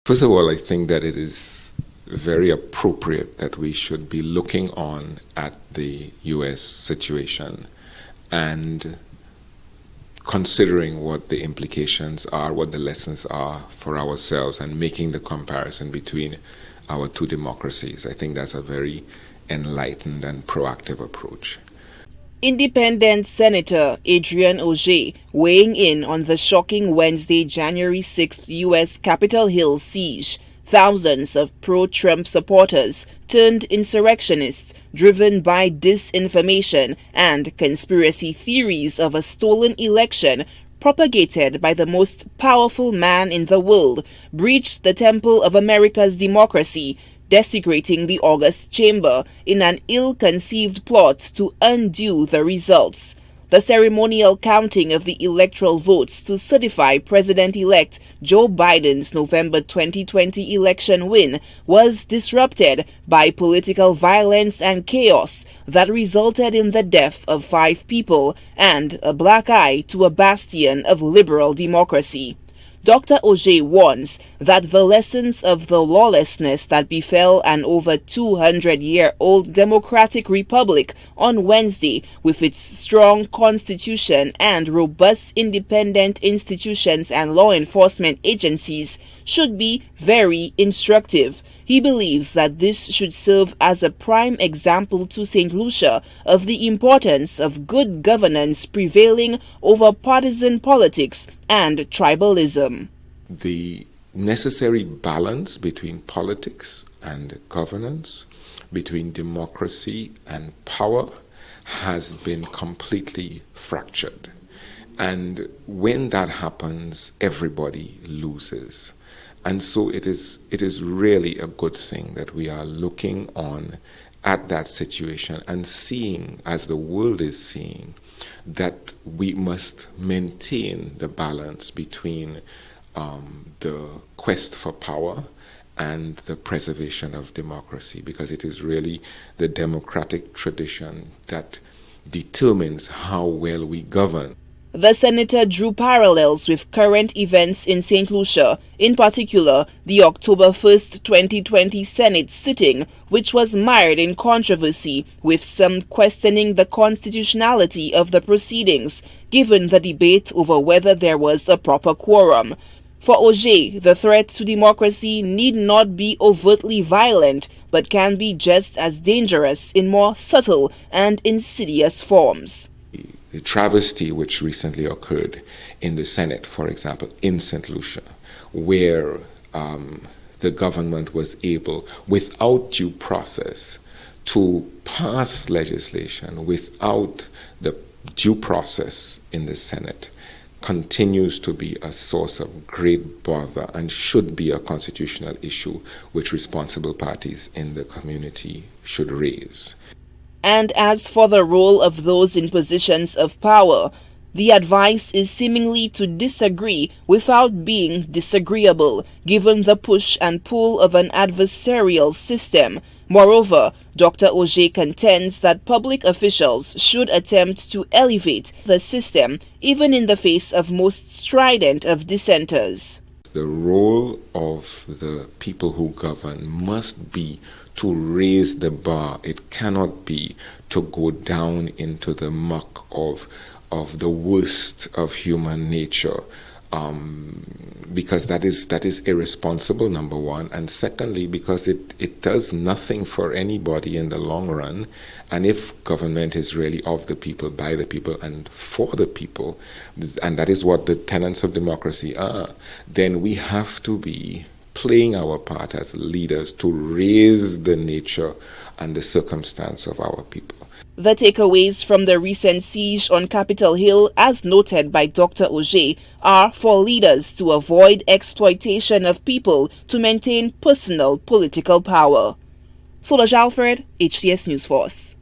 First of all, I think that it is very appropriate that we should be looking on at the U.S. situation and considering what the implications are, what the lessons are for ourselves, and making the comparison between our two democracies. I think that's a very enlightened and proactive approach. Independent Senator Adrian Augier weighing in on the shocking Wednesday, January 6th U.S. Capitol Hill siege. Thousands of pro-Trump supporters turned insurrectionists driven by disinformation and conspiracy theories of a stolen election propagated by the most powerful man in the world breached the temple of America's democracy, desecrating the august chamber in an ill-conceived plot to undo the results. The ceremonial counting of the electoral votes to certify President-elect Joe Biden's November 2020 election win was disrupted by political violence and chaos that resulted in the death of 5 people and a black eye to a bastion of liberal democracy. Dr. Augier warns that the lessons of the lawlessness that befell an over 200-year-old democratic republic on Wednesday, with its strong constitution and robust independent institutions and law enforcement agencies, should be very instructive. He believes that this should serve as a prime example to Saint Lucia of the importance of good governance prevailing over partisan politics and tribalism. The necessary balance between politics and governance, between democracy and power, has been completely fractured. And when that happens, everybody loses. And so it is really a good thing that we are looking on at that situation and seeing, as the world is seeing, that we must maintain the balance between the quest for power and the preservation of democracy, because it is really the democratic tradition that determines how well we govern. The senator drew parallels with current events in Saint Lucia, in particular the October 1st, 2020 Senate sitting, which was mired in controversy, with some questioning the constitutionality of the proceedings, given the debate over whether there was a proper quorum. For Augier, the threat to democracy need not be overtly violent, but can be just as dangerous in more subtle and insidious forms. The travesty which recently occurred in the Senate, for example, in Saint Lucia, where the government was able, without due process, to pass legislation without the due process in the Senate, continues to be a source of great bother and should be a constitutional issue which responsible parties in the community should raise. And as for the role of those in positions of power, the advice is seemingly to disagree without being disagreeable, given the push and pull of an adversarial system. Moreover, Dr. Augier contends that public officials should attempt to elevate the system, even in the face of most strident of dissenters. The role of the people who govern must be to raise the bar. It cannot be to go down into the muck of the worst of human nature, because that is irresponsible, number one, and secondly, because it does nothing for anybody in the long run. And if government is really of the people, by the people, and for the people, and that is what the tenets of democracy are, then we have to be playing our part as leaders to raise the nature and the circumstance of our people. The takeaways from the recent siege on Capitol Hill, as noted by Dr. Augier, are for leaders to avoid exploitation of people to maintain personal political power. Solange Alfred, HTS News Force.